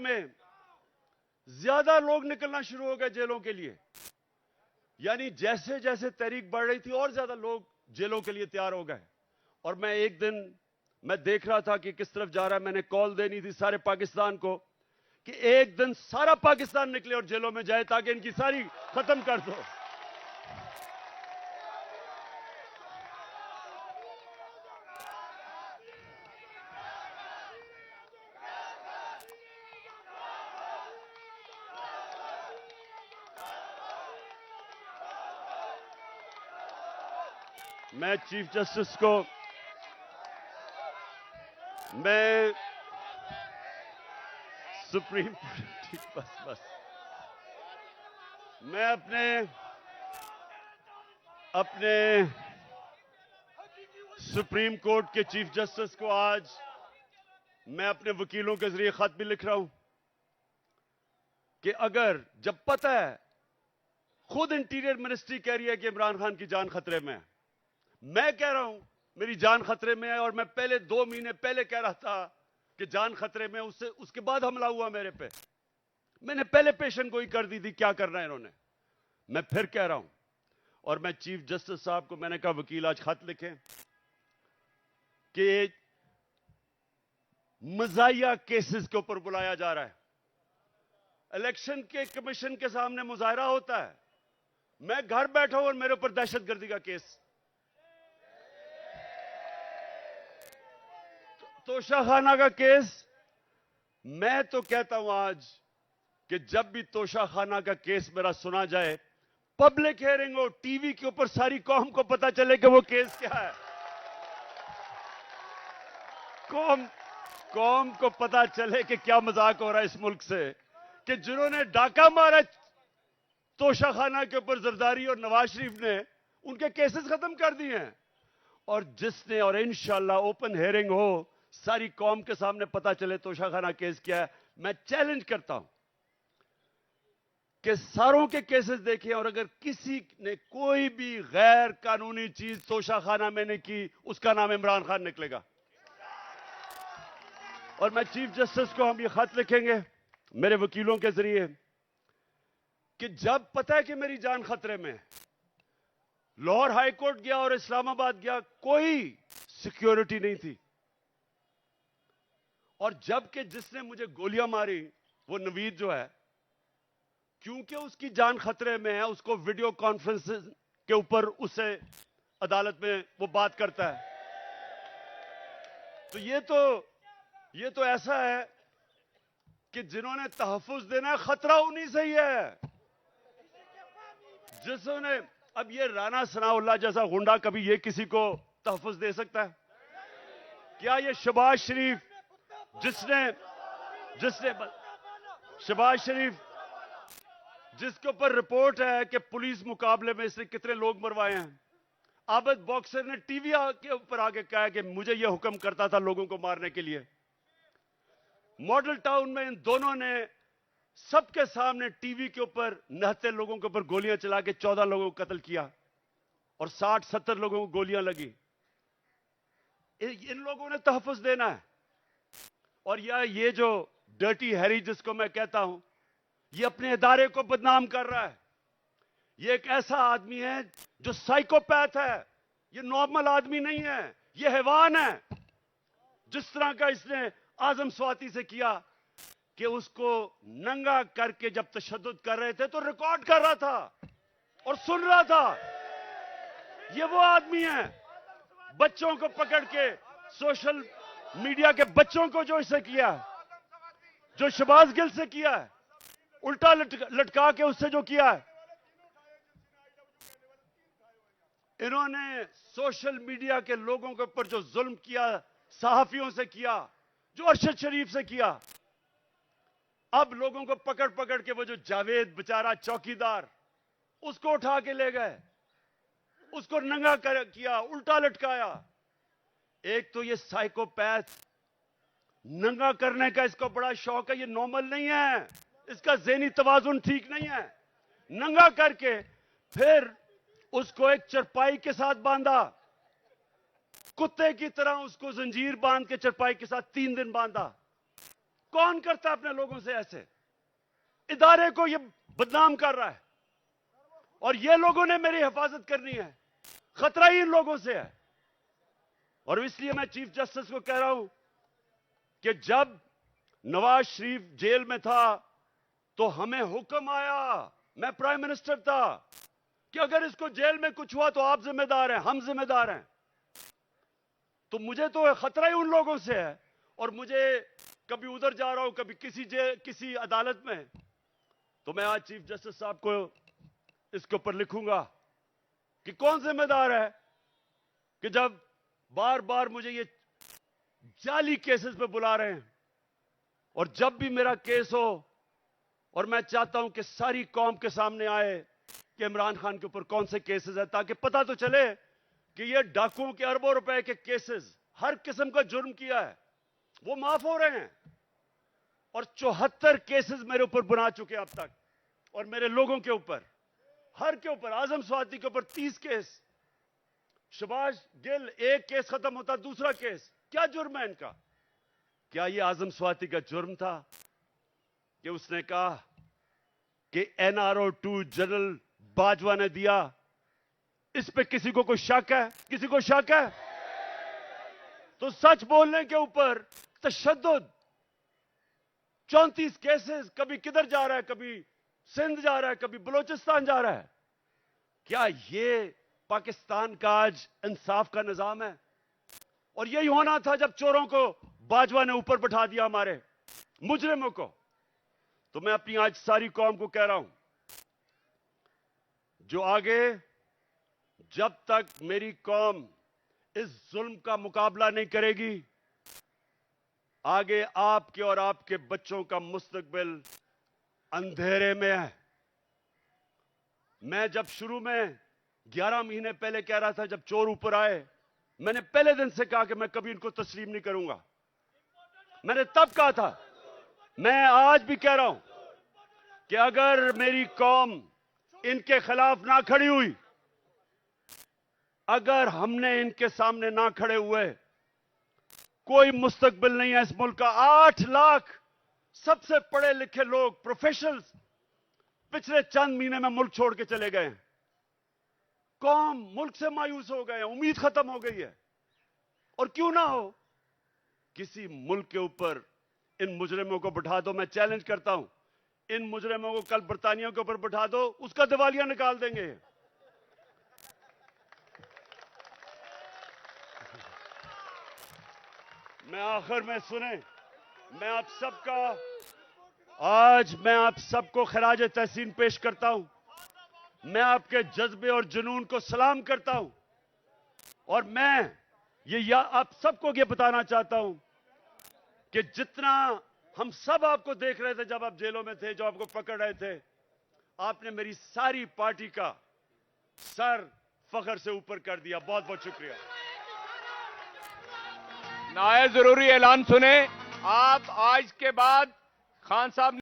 में ज्यादा लोग निकलना शुरू हो गए जेलों के लिए। यानी जैसे जैसे तहरीक बढ़ रही थी और ज्यादा लोग जेलों के लिए तैयार हो गए। और मैं एक दिन मैं देख रहा था कि किस तरफ जा रहा है। मैंने कॉल देनी थी सारे पाकिस्तान को कि एक दिन सारा पाकिस्तान निकले और जेलों में जाए ताकि इनकी सारी खत्म कर दो। मैं चीफ जस्टिस को मैं सुप्रीम ठीक बस मैं अपने सुप्रीम कोर्ट के चीफ जस्टिस को आज मैं अपने वकीलों के जरिए खत भी लिख रहा हूं कि अगर जब पता है, खुद इंटीरियर मिनिस्ट्री कह रही है कि इमरान खान की जान खतरे में है, मैं कह रहा हूं मेरी जान खतरे में है, और मैं पहले 2 महीने पहले कह रहा था कि जान खतरे में, उसके बाद हमला हुआ मेरे पे। मैंने पहले पेशन गोई कर दी थी क्या करना है इन्होंने। मैं फिर कह रहा हूं, और मैं चीफ जस्टिस साहब को मैंने कहा वकील आज खत लिखें कि मजाहिया केसेस के ऊपर बुलाया जा रहा है। इलेक्शन के कमीशन के सामने मुजाहरा होता है, मैं घर बैठा हूं और मेरे ऊपर दहशतगर्दी का केस। तोशाखाना का केस, मैं तो कहता हूं आज कि जब भी तोशाखाना का केस मेरा सुना जाए, पब्लिक हियरिंग हो, टीवी के ऊपर सारी कौम को पता चले कि वो केस क्या है। कौम को पता चले कि क्या मजाक हो रहा है इस मुल्क से, कि जिन्होंने डाका मारा तोशाखाना के ऊपर जरदारी और नवाज शरीफ ने, उनके केसेस खत्म कर दिए हैं। और जिसने, और इंशाल्लाह ओपन हियरिंग हो, सारी कौम के सामने पता चले तोशाखाना केस क्या है। मैं चैलेंज करता हूं कि सारों के केसेस देखें, और अगर किसी ने कोई भी गैर कानूनी चीज तोशाखाना में नहीं की, उसका नाम इमरान खान निकलेगा। और मैं चीफ जस्टिस को हम ये खत लिखेंगे मेरे वकीलों के जरिए कि जब पता है कि मेरी जान खतरे में है, लाहौर हाई कोर्ट गया और इस्लामाबाद गया, कोई सिक्योरिटी नहीं थी। और जबकि जिसने मुझे गोलियां मारी वो नवीद जो है, क्योंकि उसकी जान खतरे में है, उसको वीडियो कॉन्फ्रेंस के ऊपर उससे अदालत में वो बात करता है। तो ये तो ऐसा है कि जिन्होंने तहफ्फुज देना है, खतरा उन्हीं से ही है। जिसने, अब ये राना सनाउल्लाह जैसा गुंडा कभी ये किसी को तहफ्फुज दे सकता है क्या? ये शहबाज शरीफ जिसने शहबाज शरीफ जिसके ऊपर रिपोर्ट है कि पुलिस मुकाबले में इसने कितने लोग मरवाए हैं, आबद बॉक्सर ने टीवी के ऊपर आके कहा कि मुझे यह हुक्म करता था लोगों को मारने के लिए। मॉडल टाउन में इन दोनों ने सबके सामने टीवी के ऊपर नहते लोगों के ऊपर गोलियां चला के 14 लोगों को कत्ल किया और 60-70 लोगों को गोलियां लगी। इन लोगों ने तहफ्फुज देना है। और ये जो डर्टी हैरी जिसको मैं कहता हूं, ये अपने इदारे को बदनाम कर रहा है। ये एक ऐसा आदमी है जो साइकोपैथ है। ये नॉर्मल आदमी नहीं है, ये हैवान है। जिस तरह का इसने आजम स्वाति से किया कि उसको नंगा करके जब तशद्दुद कर रहे थे तो रिकॉर्ड कर रहा था और सुन रहा था। ये वो आदमी है। बच्चों को पकड़ के, सोशल मीडिया के बच्चों को जो इसे किया, जो शहबाज गिल से किया है, उल्टा लटका के उससे जो किया है, इन्होंने सोशल मीडिया के लोगों के ऊपर जो जुल्म किया, सहाफियों से किया, जो अरशद शरीफ से किया, अब लोगों को पकड़ पकड़ के वो जो जावेद बेचारा चौकीदार, उसको उठा के ले गए, उसको नंगा किया, उल्टा लटकाया। एक तो ये साइकोपैथ, नंगा करने का इसको बड़ा शौक है। ये नॉर्मल नहीं है, इसका ज़हनी तवाजुन ठीक नहीं है। नंगा करके फिर उसको एक चरपाई के साथ बांधा, कुत्ते की तरह उसको जंजीर बांध के चरपाई के साथ 3 दिन बांधा। कौन करता है अपने लोगों से ऐसे? इदारे को ये बदनाम कर रहा है और ये लोगों ने मेरी हिफाजत करनी है। खतरा ही इन लोगों से है। और इसलिए मैं चीफ जस्टिस को कह रहा हूं कि जब नवाज शरीफ जेल में था तो हमें हुक्म आया, मैं प्राइम मिनिस्टर था, कि अगर इसको जेल में कुछ हुआ तो आप जिम्मेदार हैं, हम जिम्मेदार हैं। तो मुझे तो खतरा ही उन लोगों से है। और मुझे कभी उधर जा रहा हूं, कभी किसी अदालत में, तो मैं आज चीफ जस्टिस साहब को इसके ऊपर लिखूंगा कि कौन जिम्मेदार है कि जब बार बार मुझे ये जाली केसेस पे बुला रहे हैं। और जब भी मेरा केस हो, और मैं चाहता हूं कि सारी कौम के सामने आए कि इमरान खान के ऊपर कौन से केसेस हैं, ताकि पता तो चले कि ये डाकुओं के अरबों रुपए के केसेस, हर किस्म का जुर्म किया है, वो माफ हो रहे हैं। और 74 केसेस मेरे ऊपर बना चुके अब तक, और मेरे लोगों के ऊपर, हर के ऊपर, आजम स्वाति के ऊपर 30 केस, शबाज गिल एक केस खत्म होता दूसरा केस। क्या जुर्म है इनका? क्या ये आजम स्वाति का जुर्म था कि उसने कहा कि NRO 2 जनरल बाजवा ने दिया? इस पे किसी को कोई शक है? किसी को शक है? तो सच बोलने के ऊपर तशद्दुद, 34 केसेस, कभी किधर जा रहा है, कभी सिंध जा रहा है, कभी बलोचिस्तान जा रहा है। क्या ये पाकिस्तान का आज इंसाफ का निजाम है? और यही होना था जब चोरों को बाजवा ने ऊपर बैठा दिया, हमारे मुजरिमों को। तो मैं अपनी आज सारी कौम को कह रहा हूं, जो आगे, जब तक मेरी कौम इस जुल्म का मुकाबला नहीं करेगी, आगे आपके और आपके बच्चों का मुस्तकबिल अंधेरे में है। मैं जब शुरू में 11 महीने पहले कह रहा था, जब चोर ऊपर आए, मैंने पहले दिन से कहा कि मैं कभी इनको तस्लीम नहीं करूंगा। मैंने तब कहा था, मैं आज भी कह रहा हूं कि अगर मेरी कौम इनके खिलाफ ना खड़ी हुई, अगर हमने इनके सामने ना खड़े हुए, कोई मुस्तकबिल नहीं है इस मुल्क का। 8 लाख सबसे पढ़े लिखे लोग, प्रोफेशनल्स, पिछले चंद महीने में मुल्क छोड़ के चले गए हैं। कौम मुल्क से मायूस हो गए हैं, उम्मीद खत्म हो गई है। और क्यों ना हो, किसी मुल्क के ऊपर इन मुजरिमों को बिठा दो। मैं चैलेंज करता हूं, इन मुजरिमों को कल बरतानिया के ऊपर बिठा दो, उसका दिवालिया निकाल देंगे। मैं आखिर में सुने, मैं आप सबको खराज तहसीन पेश करता हूं। मैं आपके जज्बे और जुनून को सलाम करता हूं। और मैं आप सबको ये बताना चाहता हूं कि जितना हम सब आपको देख रहे थे जब आप जेलों में थे, जो आपको पकड़ रहे थे, आपने मेरी सारी पार्टी का सर फख्र से ऊपर कर दिया। बहुत बहुत शुक्रिया। नायब जरूरी ऐलान सुने। आप आज के बाद खान साहब